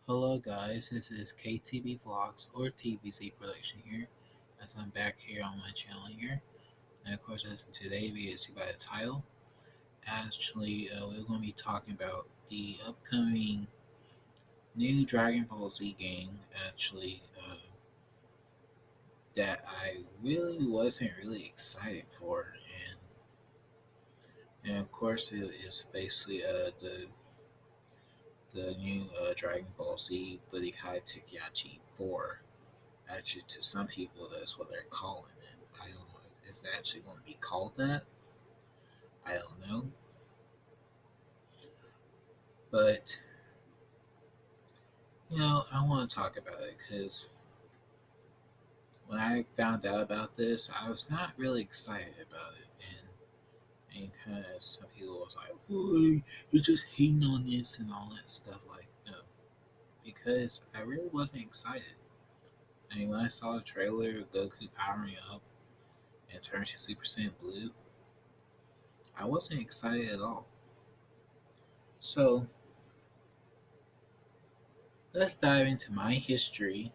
Hello guys, this is KTB Vlogs or TBZ Production here, as I'm back here on my channel here. And of course, as today, we see by the title, we're going to be talking about the upcoming new Dragon Ball Z game, that I really wasn't really excited for. And of course, it is basically the new Dragon Ball Z Budokai Tenkaichi 4. Actually, to some people, that's what they're calling it. I don't know if it's actually going to be called that. I don't know. But, I want to talk about it because when I found out about this, I was not really excited about it. And kind of some people was like, oh, you're just hating on this and all that stuff. Like, no. Because I really wasn't excited. I mean, when I saw the trailer of Goku powering up and turning to Super Saiyan Blue, I wasn't excited at all. So, let's dive into my history,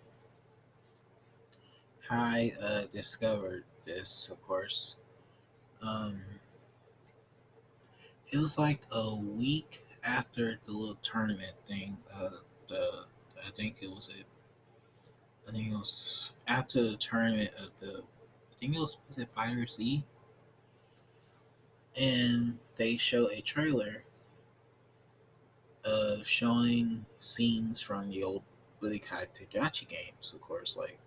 how I discovered this, of course. Um, it was like a week after the little tournament thing. The I think it was it. I think it was after the tournament of the. I think it was it Fire Z, and they show a trailer of showing scenes from the old Budokai Tenkaichi games, of course, like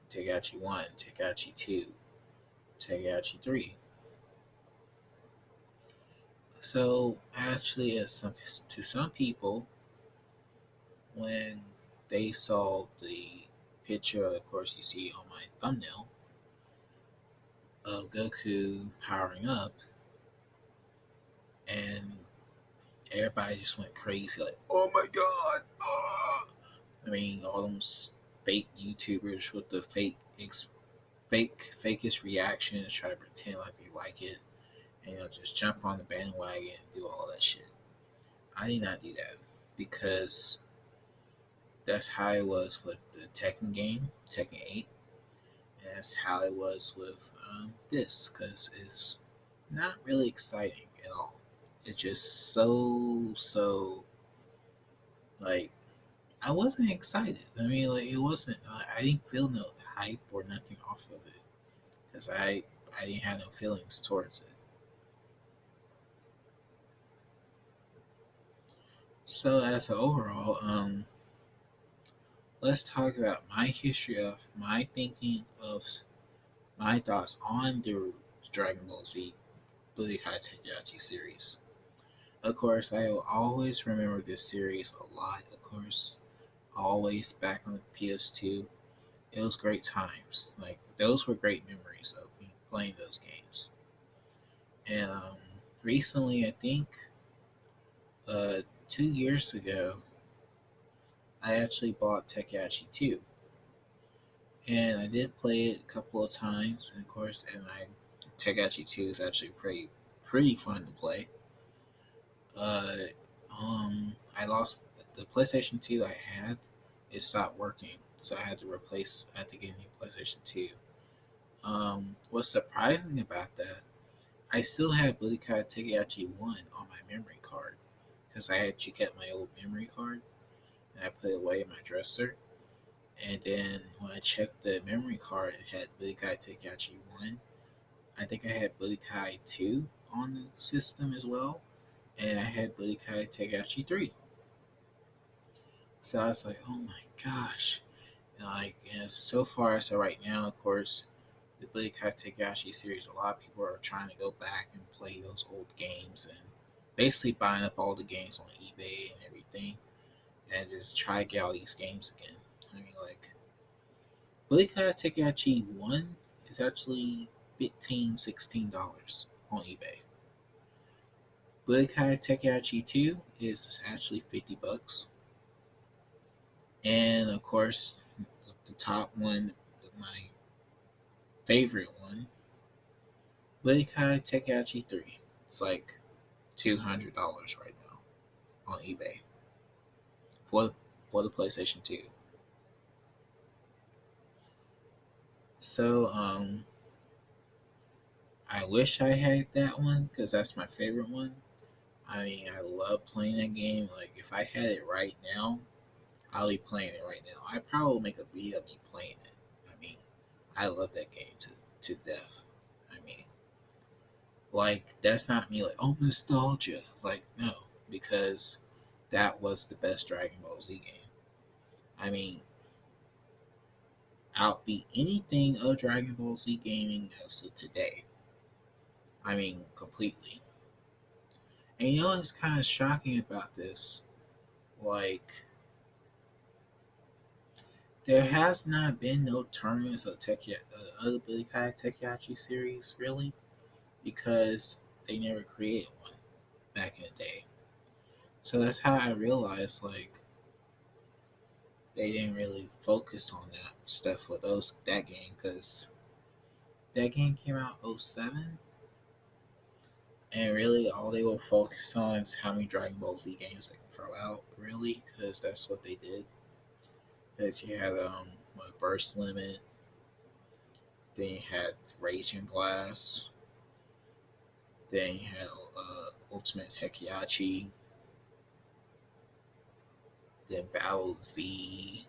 Tenkaichi 1, Tenkaichi 2, Tenkaichi 3. So actually, to some people, when they saw the picture, of course, you see on my thumbnail of Goku powering up, and everybody just went crazy, like, "Oh my god!" Ah! I mean, all them fake YouTubers with the fakest reactions, try to pretend like they like it, and just jump on the bandwagon and do all that shit. I did not do that because that's how it was with the Tekken game, Tekken 8, and that's how it was with this, because it's not really exciting at all. It's just so, like, I wasn't excited. I mean, like, it wasn't, I didn't feel no hype or nothing off of it, because I didn't have no feelings towards it. So, as an overall, let's talk about my history of my thinking of my thoughts on the Dragon Ball Z Budokai Tenkaichi series. Of course, I will always remember this series a lot. Of course, always back on the PS2. It was great times. Like, those were great memories of me playing those games. And recently, I think 2 years ago, I actually bought Tenkaichi 2. And I did play it a couple of times, and of course, Tenkaichi 2 is actually pretty fun to play. Uh, I lost the PlayStation 2 I had. It stopped working, so I had to get a new PlayStation 2. What's surprising about that, I still have Budokai Tenkaichi 1 on my memory card because I actually kept my old memory card and I put it away in my dresser. And then when I checked the memory card, it had Budokai Tenkaichi 1. I think I had Budokai 2 on the system as well, and I had Budokai Tenkaichi 3. So I was like, oh my gosh. And so far, so right now, of course, the Budokai Tenkaichi series, a lot of people are trying to go back and play those old games and basically buying up all the games on eBay and everything and just try to get all these games again. I mean, like, Budokai Tenkaichi 1 is actually $15, $16 on eBay. Budokai Tenkaichi 2 is actually $50. And of course, the top one, my favorite one, Budokai Tenkaichi 3. It's like $200 right now on eBay for the PlayStation 2. So I wish I had that one because that's my favorite one. I mean, I love playing that game. Like, if I had it right now, I'll be playing it right now. I probably will make a video of me playing it. I mean, I love that game to death. I mean, like, that's not me like, oh, nostalgia. Like, no, because that was the best Dragon Ball Z game. I mean, outbeat anything of Dragon Ball Z gaming as of today. I mean, completely. And you know what's kind of shocking about this? Like, there has not been no tournaments of other Budokai Tenkaichi series, really, because they never created one back in the day. So that's how I realized, like, they didn't really focus on that stuff for that game, because that game came out 07, and really all they were focused on is how many Dragon Ball Z games they can throw out, really, because that's what they did. That you had a burst limit, then you had Raging Blast, then you had Ultimate Tenkaichi, then Battle Z,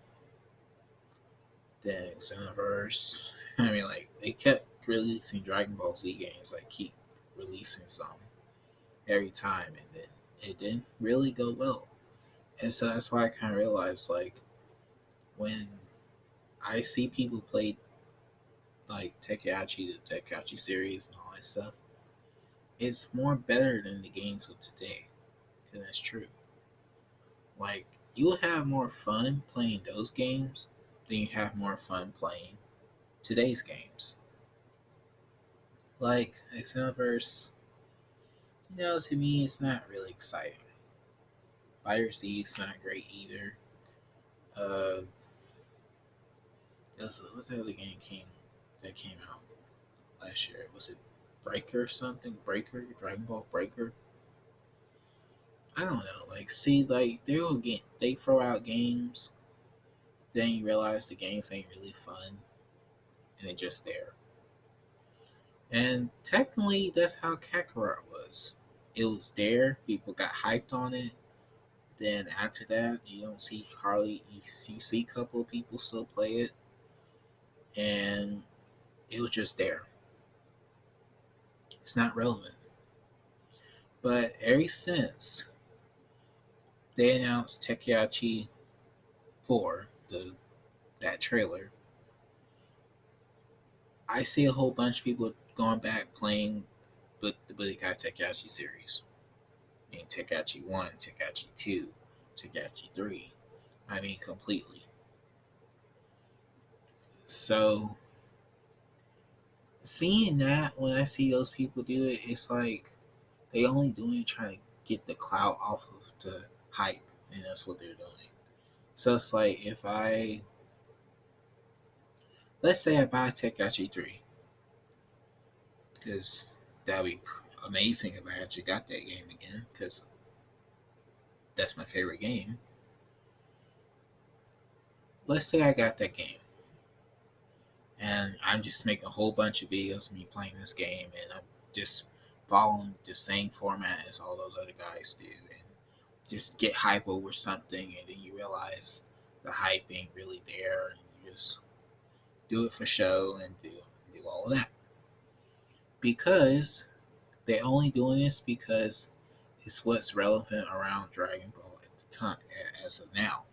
then Xenoverse. I mean, like, they kept releasing Dragon Ball Z games, like, keep releasing some every time, and then it didn't really go well. And so that's why I kind of realized, like, when I see people play, like, the Tenkaichi series, and all that stuff, it's more better than the games of today. And that's true. Like, you'll have more fun playing those games than you have more fun playing today's games. Like, Xenoverse, to me, it's not really exciting. Fire Z is not great either. Uh, what's the other game that came out last year? Was it Breaker or something? Breaker? Dragon Ball Breaker? I don't know. Like, see, like, they throw out games, then you realize the games ain't really fun, and they're just there. And technically, that's how Kakarot was. It was there. People got hyped on it. Then after that, you don't see hardly you see a couple of people still play it, and it was just there. It's not relevant. But ever since they announced Tenkaichi 4, that trailer, I see a whole bunch of people going back playing the Budokai Tenkaichi series. I mean, Tenkaichi 1, Tenkaichi 2, Tenkaichi 3. I mean, completely. So, seeing that, when I see those people do it, it's like they only doing it trying to get the clout off of the hype, and that's what they're doing. So it's like, let's say I buy Tenkaichi 3, because that'd be amazing if I actually got that game again, because that's my favorite game. Let's say I got that game, and I'm just making a whole bunch of videos of me playing this game, and I'm just following the same format as all those other guys do, and just get hype over something, and then you realize the hype ain't really there, and you just do it for show and do all of that. Because they're only doing this because it's what's relevant around Dragon Ball at the time, as of now.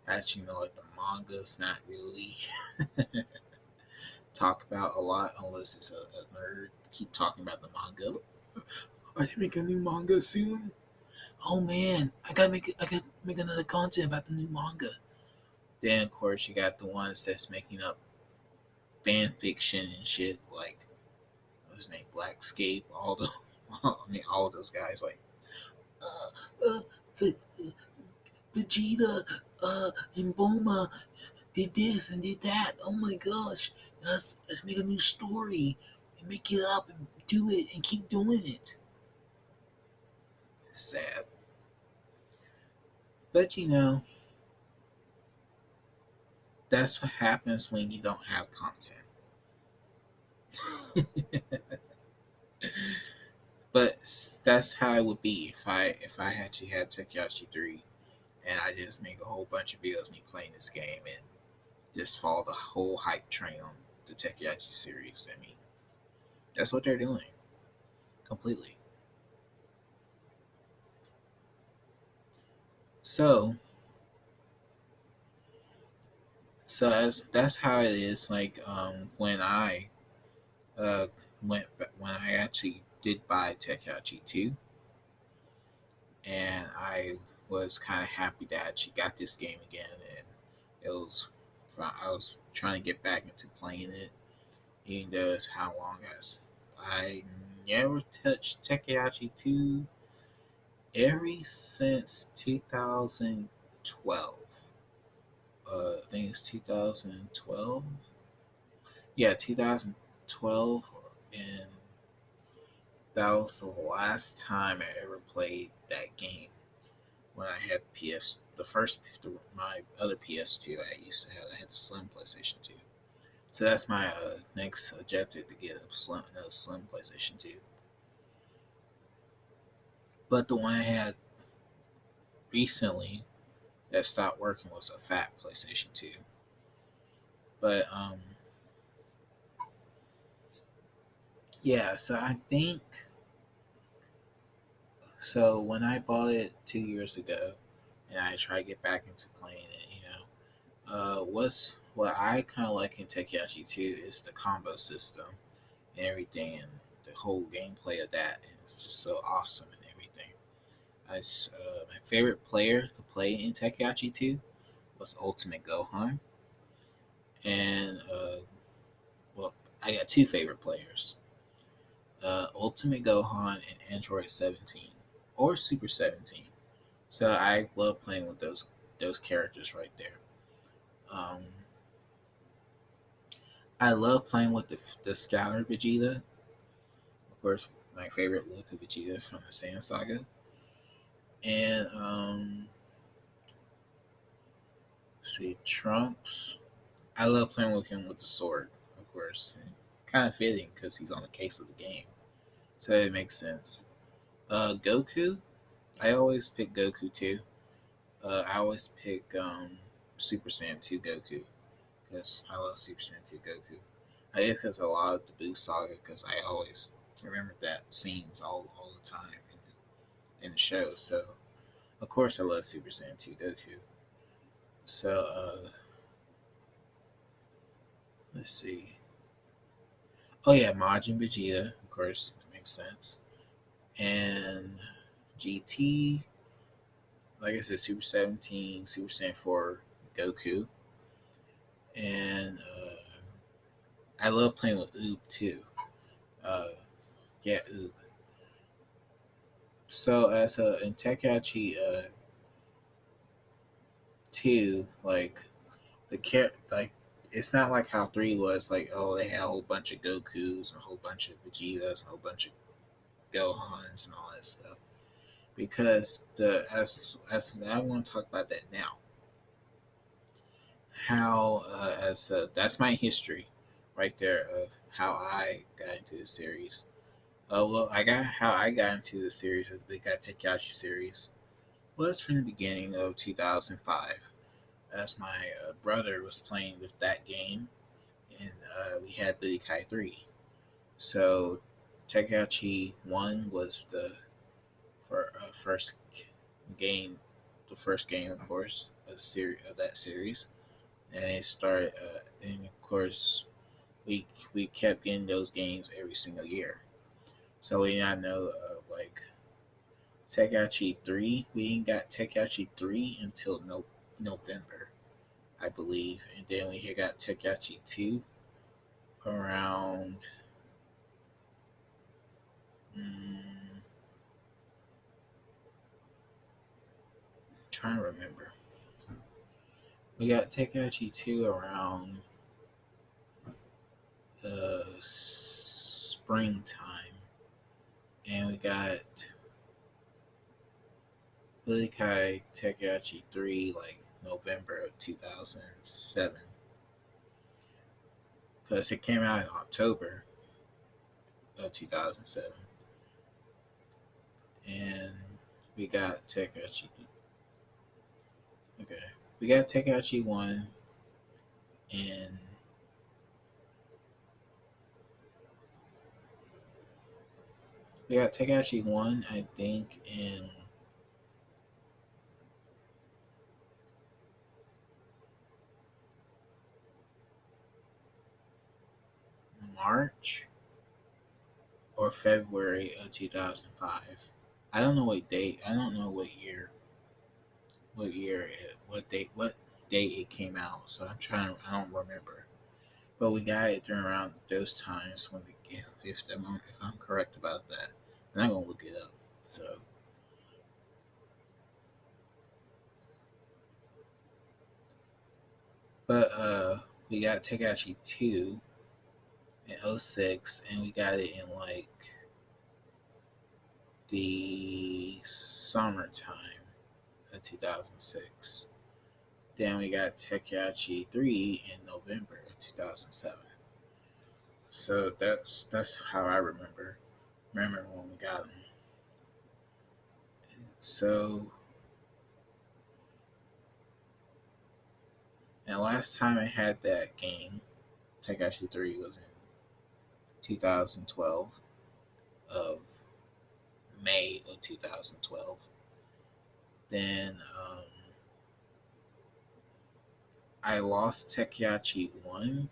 As you know, like, the manga's not really talked about a lot unless it's a nerd. Keep talking about the manga. Are they making a new manga soon? Oh man, I gotta make another content about the new manga. Then of course you got the ones that's making up fan fiction and shit, like, what's his name, Blackscape, all the I mean, all of those guys, like, uh, Vegeta, and Bulma did this and did that. Oh my gosh, let's make a new story and make it up and do it and keep doing it. Sad. But that's what happens when you don't have content. But that's how it would be if I actually had Tenkaichi 3 and I just make a whole bunch of videos me playing this game and just follow the whole hype train on the Tenkaichi series. I mean, that's what they're doing completely. So, so as that's how it is. Like when I uh when I actually did buy Tenkaichi 2, and I was kind of happy that she got this game again, and it was I was trying to get back into playing it, even though it's how long as I never touched Tenkaichi 2 ever since 2012. I think it's 2012. Yeah, 2012, and that was the last time I ever played that game. When I had my other PS2 I used to have, I had the Slim PlayStation 2. So that's my next objective, to get another Slim PlayStation 2. But the one I had recently that stopped working was a fat PlayStation 2. But yeah, so I think so. When I bought it 2 years ago, and I tried to get back into playing it, what's what I kind of like in Tenkaichi 2 is the combo system and everything, and the whole gameplay of that. And it's just so awesome and everything. My favorite player to play in Tenkaichi 2 was Ultimate Gohan, and well, I got two favorite players: Ultimate Gohan and Android 17 or Super 17. So I love playing with those characters right there. Um, I love playing with the Scouter Vegeta. Of course, my favorite look of Vegeta from the Saiyan Saga. And let's see, Trunks. I love playing with him with the sword, of course. Kind of fitting because he's on the case of the game, so it makes sense. Goku. I always pick Goku too. I always pick Super Saiyan 2 Goku because I love Super Saiyan 2 Goku. I guess it's a lot of the Boo Saga because I always remember that scenes all the time in the show. So of course I love Super Saiyan 2 Goku. So let's see. Oh yeah, Majin Vegeta, of course, that makes sense. And GT, like I said, Super 17, Super Saiyan 4, Goku. And I love playing with Oob too. Uh, yeah, Oob. So as in Tenkaichi 2, like like it's not like how 3 was, like, oh, they had a whole bunch of Gokus and a whole bunch of Vegetas and a whole bunch of Gohans and all that stuff. Because the as I want to talk about that now, how as that's my history right there of how I got into the series. Well, I got how I got into the series, the Tenkaichi series, was from the beginning of 2005, as my brother was playing with that game, and we had Budokai 3. So Tenkaichi 1 was the first game, the first game, of course, of that series, and it started. And of course, we kept getting those games every single year. So we not know like Tenkaichi 3. We ain't got Tenkaichi 3 until November, I believe, and then we had got Tenkaichi 2 around. Mm, trying to remember. We got Tenkaichi 2 around springtime, and we got Budokai Tenkaichi 3 like November of 2007 because it came out in October of 2007, and we got Tenkaichi. Okay, we got Tenkaichi 1, and we got Tenkaichi 1, I think, in March or February of 2005. I don't know what date. I don't know what date it came out. So I'm trying. I don't remember. But we got it during around those times when if I'm correct about that, and I'm gonna look it up. So, but we got Tenkaichi 2 in '06, and we got it in like the summertime of 2006. Then we got Tenkaichi 3 in November of 2007. So that's how I remember when we got them. So, and last time I had that game, Tenkaichi 3, was in 2012 of May of 2012. Then I lost Tenkaichi 1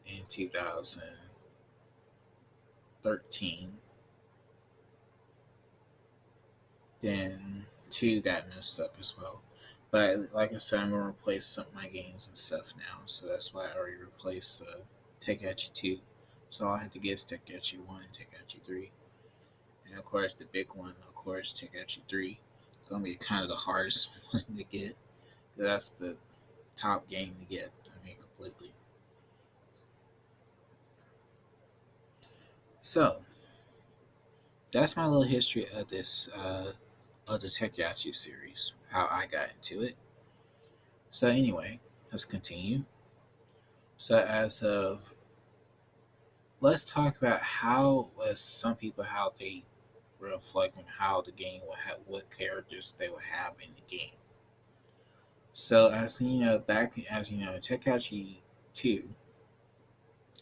in 2013. Then 2 got messed up as well. But like I said, I'm gonna replace some of my games and stuff now, so that's why I already replaced Tenkaichi 2. So all I have to get is Tenkaichi 1 and Tenkaichi 3. And of course, the big one, of course, Tenkaichi 3. It's gonna be kind of the hardest one to get. That's the top game to get. I mean, completely. So that's my little history of this of the Tenkaichi series. How I got into it. So anyway, let's continue. So as of let's talk about how some people how they reflect on how the game will have what characters they will have in the game. So as you know, back as you know, Tenkaichi 2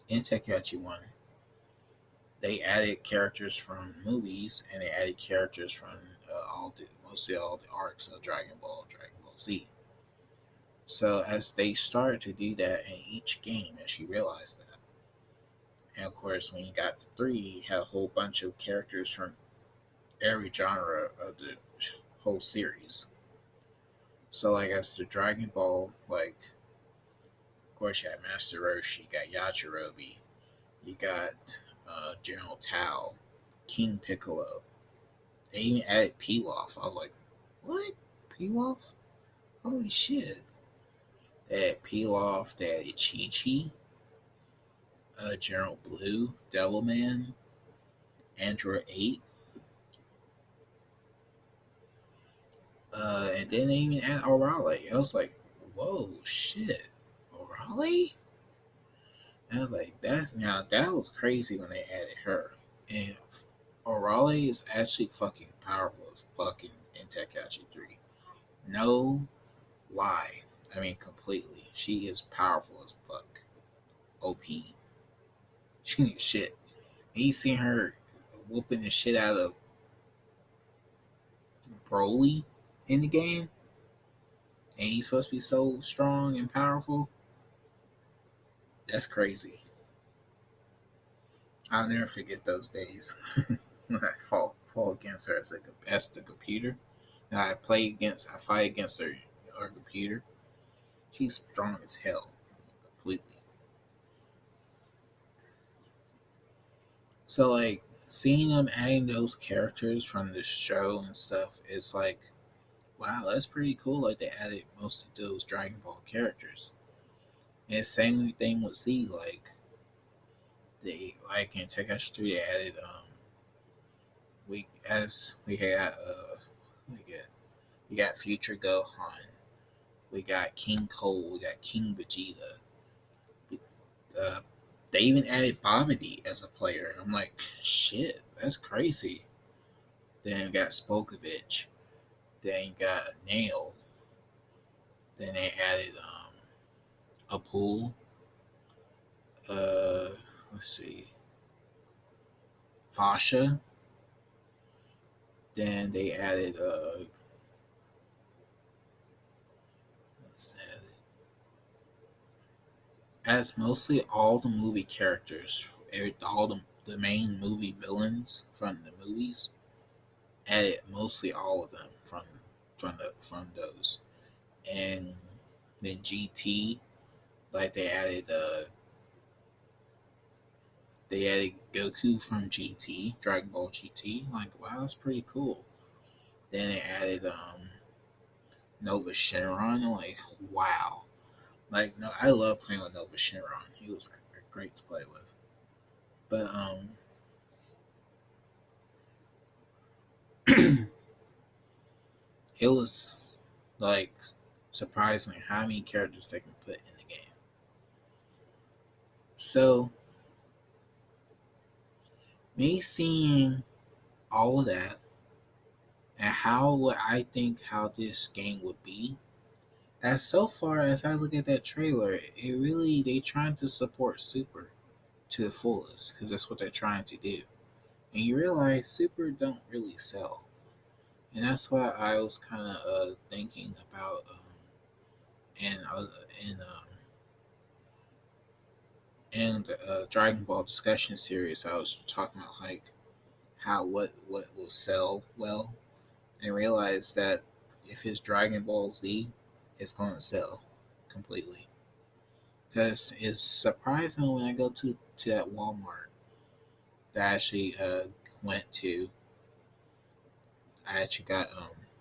and Tenkaichi 1, they added characters from movies and they added characters from mostly all the arcs of Dragon Ball, Dragon Ball Z. So as they started to do that in each game, as you realize that, and of course when you got to 3, you had a whole bunch of characters from every genre of the whole series. So like as the Dragon Ball, like of course you had Master Roshi, you got Yajirobe, you got General Tao, King Piccolo. They even added Pilaf. I was like, what? Pilaf? Holy shit. They had Pilaf, they had Chi Chi, General Blue, Devilman, Android 8. And then they even added Orale. I was like, whoa, shit. Orale? And I was like, that was crazy when they added her. And Orale is actually fucking powerful as fucking in Tenkaichi 3. No lie. I mean, completely. She is powerful as fuck. OP. She ain't shit. He seen her whooping the shit out of Broly in the game, and he's supposed to be so strong and powerful. That's crazy. I'll never forget those days when I fall against her as the computer. And I fight against her computer. She's strong as hell, completely. So like seeing them adding those characters from the show and stuff, it's like, wow, that's pretty cool. Like they added most of those Dragon Ball characters. And same thing with Z, like they like in Tenkaichi 3 they added we got we got we got Future Gohan, we got King Cole, we got King Vegeta. Uh, they even added Babidi as a player. I'm like, shit, that's crazy. Then you got Spokovich. Then you got Nail. Then they added a pool. Uh, let's see, Fasha. Then they added as mostly all the movie characters, all the main movie villains from the movies, added mostly all of them from those. And then GT, like they added Goku from GT, Dragon Ball GT. Like, wow, that's pretty cool. Then they added Nova Shenron. I'm like, wow. Like, no, I love playing with Nova Shenron. He was great to play with. But it was like surprising how many characters they can put in the game. So me seeing all of that and how would I think how this game would be, as so far as I look at that trailer, it really they trying to support Super to the fullest because that's what they're trying to do. And you realize Super don't really sell, and that's why I was kind of thinking about and and and Dragon Ball discussion series. I was talking about like how what will sell well, and realized that if it's Dragon Ball Z, it's going to sell completely. Because it's surprising when I go to that Walmart that I actually went to. I actually got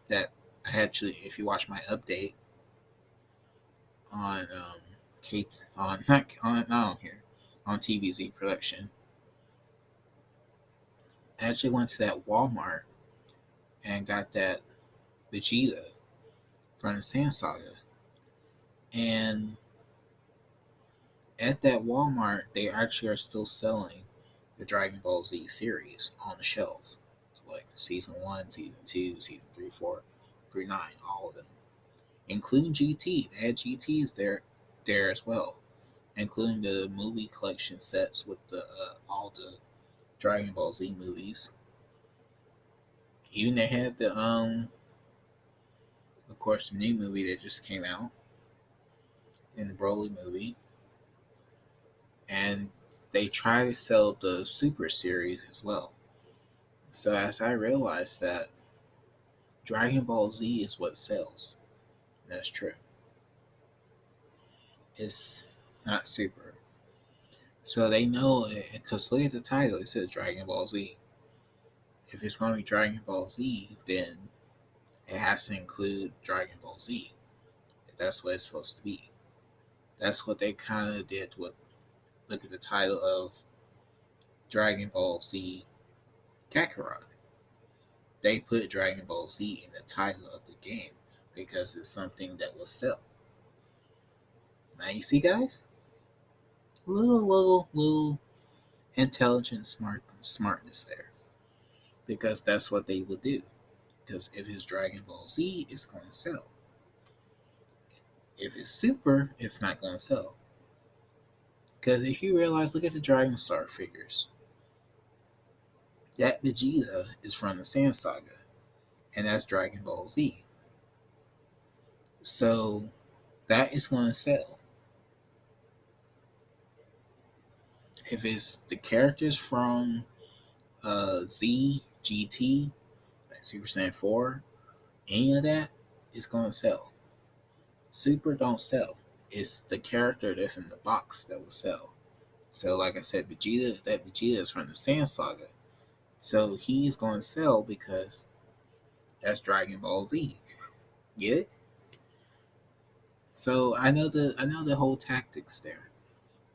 that I actually if you watch my update on Kate on not on here on TVZ production, I actually went to that Walmart and got that Vegeta from the Sand Saga. And at that Walmart, they actually are still selling the Dragon Ball Z series on the shelf. So like season 1, season 2, season 3, 4, through 9, all of them. Including GT. They had GTs there as well. Including the movie collection sets with the all the Dragon Ball Z movies. Even they had the of course the new movie that just came out in the Broly movie. And they try to sell the Super series as well. So as I realized that Dragon Ball Z is what sells. That's true. It's not Super. So they know because look at the title. It says Dragon Ball Z. If it's going to be Dragon Ball Z, then it has to include Dragon Ball Z. If that's what it's supposed to be. That's what they kind of did with look at the title of Dragon Ball Z Kakarot. They put Dragon Ball Z in the title of the game because it's something that will sell. Now you see, guys, little intelligent smartness there because that's what they will do. Because if it's Dragon Ball Z, it's going to sell. If it's Super, it's not going to sell. Because if you realize, look at the Dragon Star figures. That Vegeta is from the Sand Saga, and that's Dragon Ball Z. So that is going to sell. If it's the characters from Z, GT, like Super Saiyan 4, any of that, it's going to sell. Super don't sell. It's the character that's in the box that will sell. So, like I said, that Vegeta is from the Sand Saga. So he's going to sell because that's Dragon Ball Z. Get it? So I know the whole tactics there.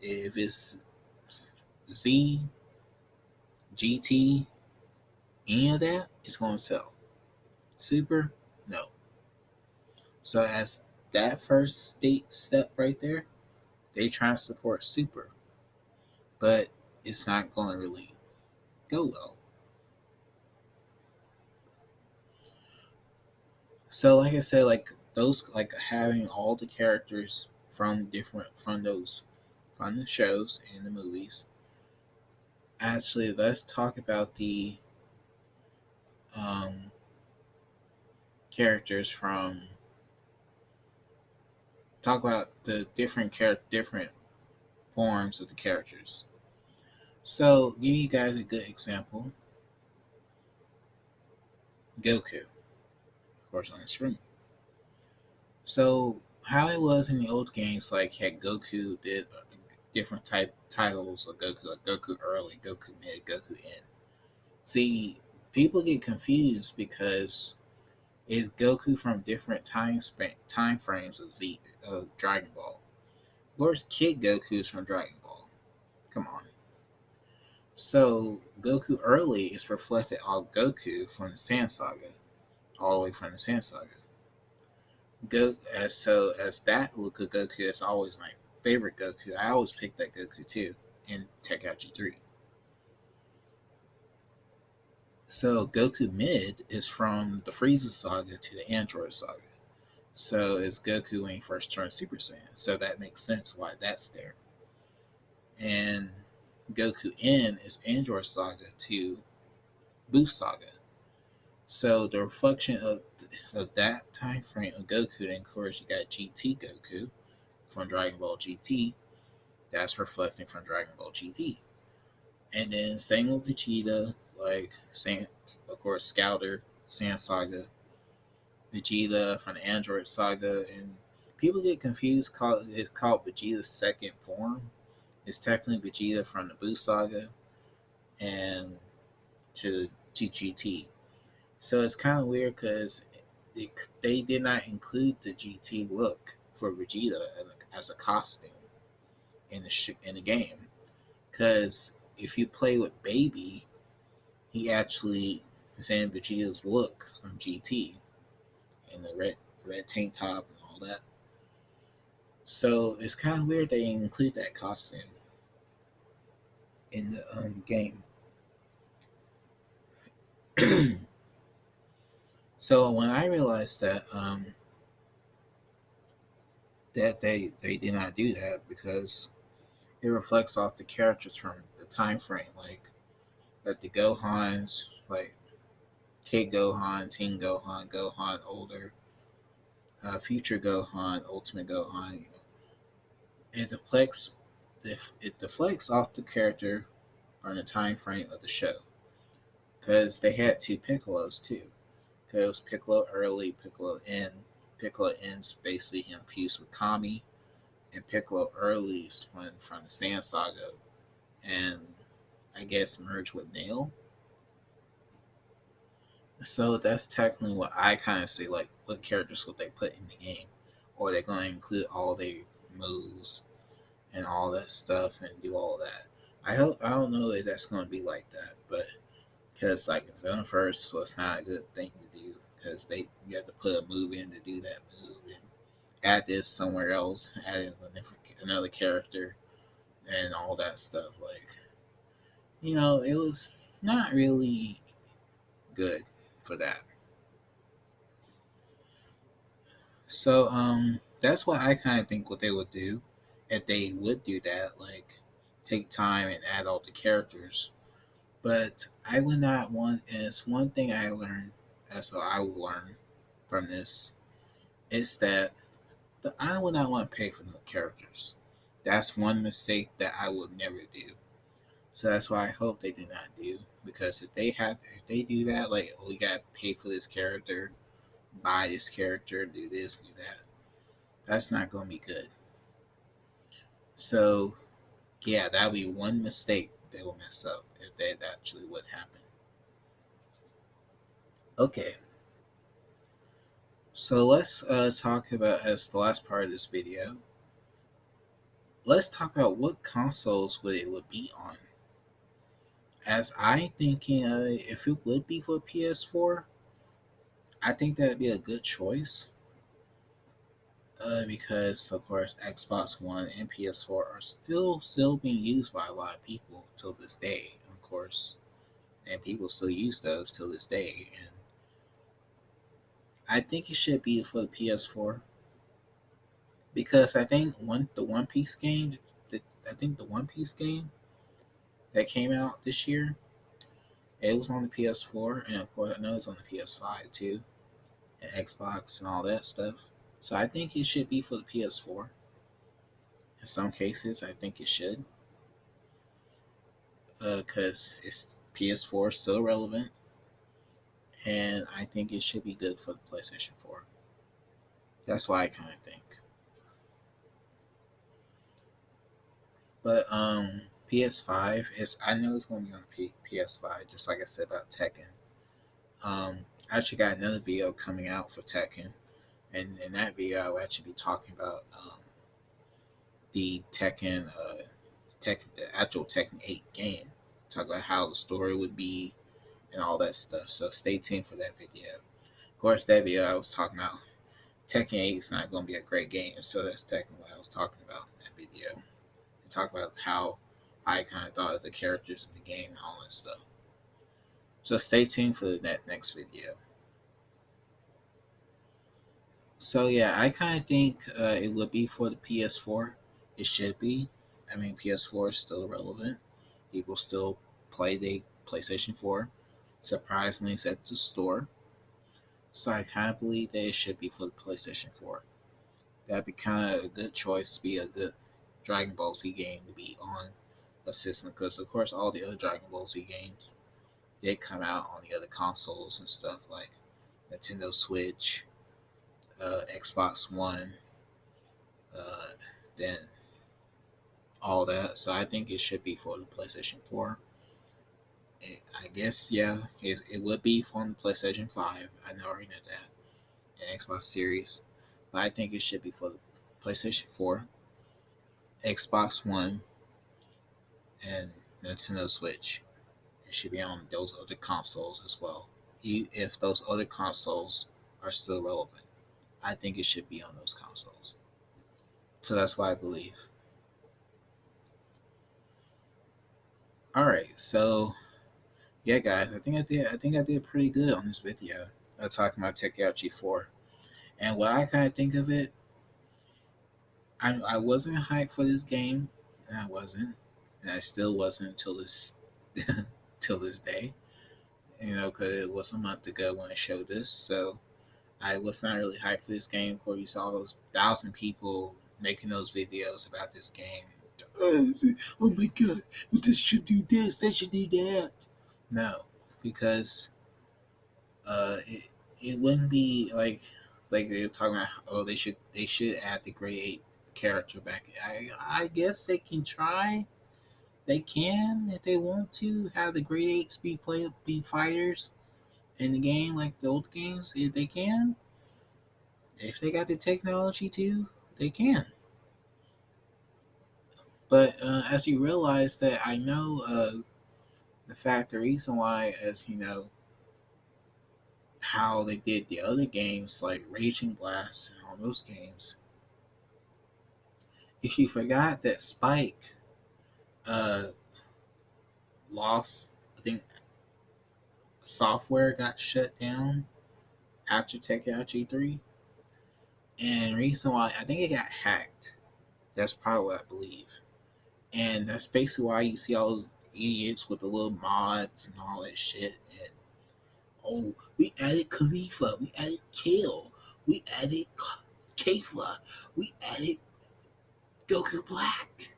If it's Z, GT, any of that, it's going to sell. Super, no. So as that first step right there, they try to support Super, but it's not going to really go well. So like I said, like those, like having all the characters from different from the shows and the movies. Actually, let's talk about the um, characters from talk about the different forms of the characters. So, give you guys a good example. Goku, of course, on the screen. So, how it was in the old games, like had Goku did different type titles of Goku, like Goku early, Goku mid, Goku end. See, people get confused because it's Goku from different time frames of Dragon Ball. Of course, Kid Goku is from Dragon Ball. Come on. So Goku early is reflected on Goku from the Sand Saga, all the way from the Sand Saga. As that look of Goku is always my favorite Goku. I always pick that Goku too in Tenkaichi 3. So Goku Mid is from the Frieza Saga to the Android Saga. So it's Goku when he first turned Super Saiyan. So that makes sense why that's there. And Goku N is Android Saga to Boost Saga. So the reflection of that time frame of Goku, and of course you got GT Goku from Dragon Ball GT, that's reflecting from Dragon Ball GT. And then same with Vegeta, like same of course Scouter, Sand Saga, Vegeta from the Android Saga, and people get confused. It's called Vegeta's second form. It's technically Vegeta from the Buu Saga and to GT. So it's kind of weird because they did not include the GT look for Vegeta as a costume in the game. Because if you play with Baby, he actually is in Vegeta's look from GT in the red tank top and all that. So it's kind of weird they include that costume in the game. So when I realized that they did not do that because it reflects off the characters from the time frame, like the Gohans, like Kid Gohan, Teen Gohan, Gohan older, Future Gohan, Ultimate Gohan. It deflects it deflects off the character from the time frame of the show because they had two Piccolos too. Because it was Piccolo early, Piccolo end. Piccolo ends basically him fused with Kami, and Piccolo early when from the Sand Saga, and I guess merged with Nail. So that's technically what I kind of say, like what characters would they put in the game, or they're going to include all their moves and all that stuff and do all that. I don't know if that's going to be like that, but because like in Zone First was not a good thing to do because they you have to put a move in to do that move and add this somewhere else, add another character and all that stuff. Like it was not really good for that. So that's what I kind of think what they would do if they would do that, like take time and add all the characters. But I would not want. And it's one thing I learned, as so I will learn from this, is that I would not want to pay for no characters. That's one mistake that I would never do. So that's why I hope they do not do. Because if they do that, like oh you gotta pay for this character, buy this character, do this, do that. That's not gonna be good. So yeah, that would be one mistake they will mess up if that actually would happen. Okay, so let's talk about as the last part of this video. Let's talk about what consoles would it would be on. As I thinking, if it would be for PS4, I think that'd be a good choice. Because of course Xbox One and PS4 are still being used by a lot of people till this day, of course, and people still use those till this day. And I think it should be for the PS4 because I think the One Piece game, I think the One Piece game that came out this year, it was on the PS4, and of course I know it's on the PS5 too, and Xbox and all that stuff. So I think it should be for the PS4. In some cases, I think it should, because it's PS4 is still relevant, and I think it should be good for the PlayStation 4. That's why I kind of think. But PS5 is I know it's going to be on PS5, just like I said about Tekken. I actually got another video coming out for Tekken, and in that video I will actually be talking about the Tekken, the actual Tekken 8 game. Talk about how the story would be and all that stuff. So stay tuned for that video. Of course, that video I was talking about Tekken 8 is not going to be a great game, so that's technically what I was talking about in that video. And talk about how I kind of thought of the characters in the game and all that stuff. So stay tuned for that next video. So yeah, I kind of think it would be for the PS4. It should be. I mean, PS4 is still relevant. People still play the PlayStation 4. Surprisingly, it's at the store. So I kind of believe that it should be for the PlayStation 4. That'd be kind of a good choice to be a good Dragon Ball Z game to be on a system because, of course, all the other Dragon Ball Z games they come out on the other consoles and stuff like Nintendo Switch, Xbox One, uh, then all that. So I think it should be for the PlayStation 4. I guess, yeah, it would be for the PlayStation 5. I know already know that. And Xbox Series. But I think it should be for the PlayStation 4, Xbox One, and Nintendo Switch. It should be on those other consoles as well. If those other consoles are still relevant, I think it should be on those consoles. So that's what I believe. All right, so yeah, guys, I think I did pretty good on this video. Talking about Tenkaichi 4, and what I kind of think of it, I wasn't hyped for this game, and I wasn't, and I still wasn't until this till this day. You know, because it was a month ago when I showed this, so I was not really hyped for this game. Of course, you saw those 1,000 people making those videos about this game. Oh my god, this should do this, that should do that. No, because it wouldn't be like they were talking about. Oh, they should add the grade 8 character back. I guess they can try. They can if they want to have the grade 8s be fighters in the game like the old games. If they can, if they got the technology to, they can. But as you realize that I know the reason why, as you know, how they did the other games like Raging Blast and all those games. If you forgot that Spike uh, lost, I think software got shut down after Tenkaichi 3. And the reason why, I think it got hacked. That's probably what I believe. And that's basically why you see all those idiots with the little mods and all that shit. And oh, we added Khalifa, we added Kale, we added Kefla, we added Goku Black.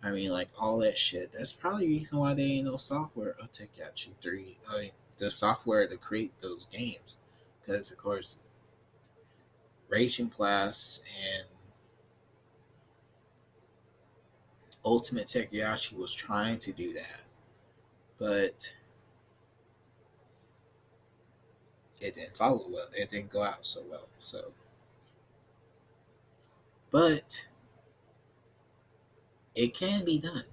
I mean, like all that shit. That's probably the reason why they ain't no software of Tenkaichi 3. I mean, the software to create those games. Because, of course, Raging Blast and Ultimate Tenkaichi was trying to do that. But it didn't follow well. It didn't go out so well. So, but it can be done.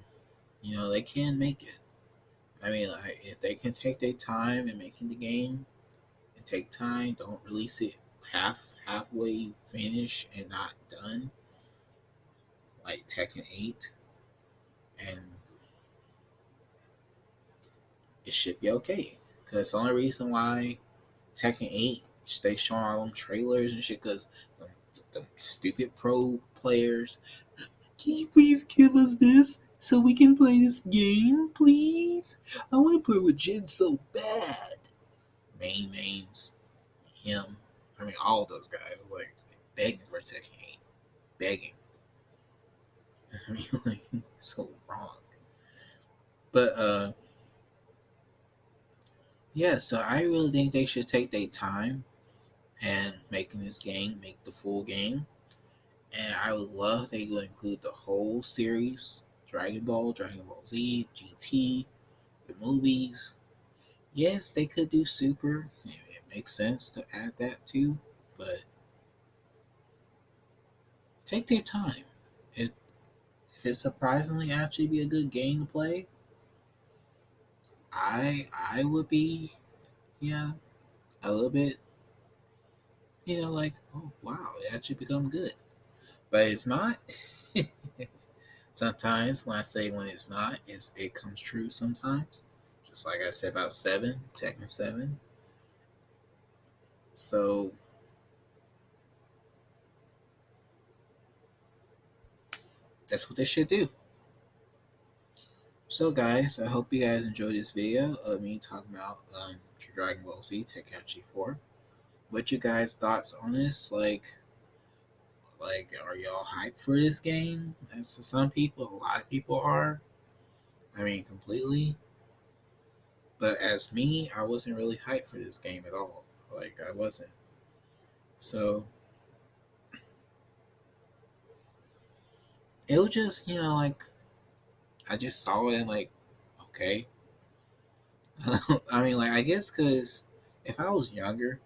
You know, they can make it. I mean, like, if they can take their time in making the game and take time, don't release it halfway finished and not done, like Tekken 8, and it should be okay. Because the only reason why Tekken 8 they showing all them trailers and shit, because the stupid pro players, can you please give us this so we can play this game, please? I want to play with Jin so bad. Mains, him, I mean, all those guys, like, begging for Tekken 8. Begging. I mean, like, so wrong. But, yeah, so I really think they should take their time and making this game, make the full game. And I would love if they would include the whole series, Dragon Ball Z, GT, the movies. Yes, they could do Super. It makes sense to add that too, but take their time. If if it surprisingly actually be a good game to play, I would be, yeah, a little bit, like, oh wow, it actually become good. But it's not. Sometimes when I say when it's not, it comes true sometimes. Just like I said about Seven, Tekken 7. So that's what they should do. So guys, I hope you guys enjoyed this video of me talking about Dragon Ball Z Tenkaichi 4. What you guys thoughts on this? Like, are y'all hyped for this game? As to some people, a lot of people are. I mean, completely. But as me, I wasn't really hyped for this game at all. Like, I wasn't. So it was just, like, I just saw it and, like, okay. I mean, like, I guess because if I was younger,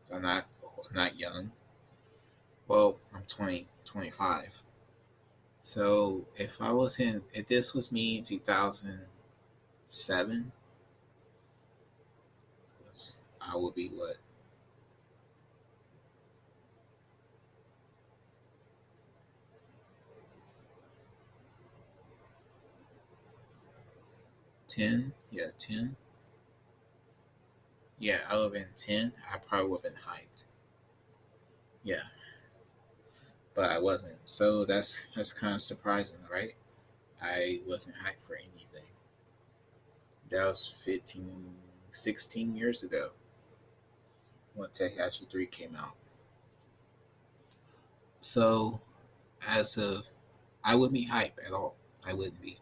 'cause I'm not young. Well, I'm 20, 25. So if this was me in 2007, I would be what, 10? Yeah, 10. Yeah, I would have been 10. I probably would have been hyped. Yeah, but I wasn't. So that's kind of surprising, right? I wasn't hyped for anything. That was 15, 16 years ago when Tenkaichi 3 came out. So, as of, I wouldn't be hyped at all. I wouldn't be.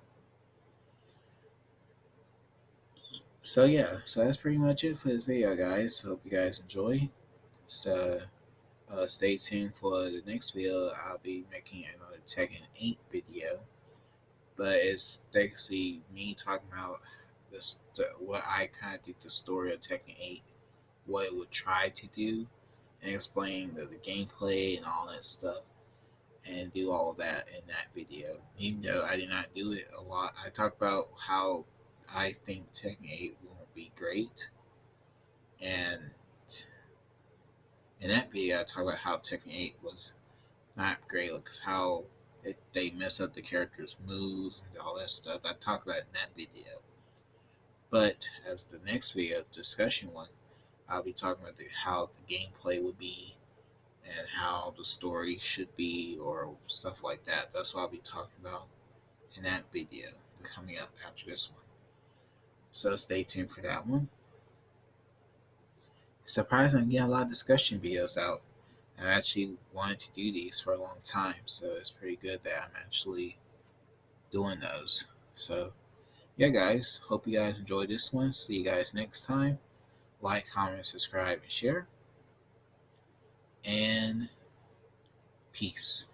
So, yeah, so that's pretty much it for this video, guys. Hope you guys enjoy. So, stay tuned for the next video. I'll be making another Tekken 8 video. But it's basically me talking about what I kind of think the story of Tekken 8, what it would try to do, and explain the gameplay and all that stuff, and do all of that in that video. Even though I did not do it a lot, I talked about how I think Tekken 8 won't be great, and in that video, I talked about how Tekken 8 was not great, because how they mess up the characters' moves and all that stuff. I talked about it in that video. But as the next video, discussion one, I'll be talking about how the gameplay would be and how the story should be or stuff like that. That's what I'll be talking about in that video coming up after this one. So stay tuned for that one. Surprisingly, I'm getting a lot of discussion videos out. I actually wanted to do these for a long time, so it's pretty good that I'm actually doing those. So, yeah, guys, hope you guys enjoyed this one. See you guys next time. Like, comment, subscribe, and share. And peace.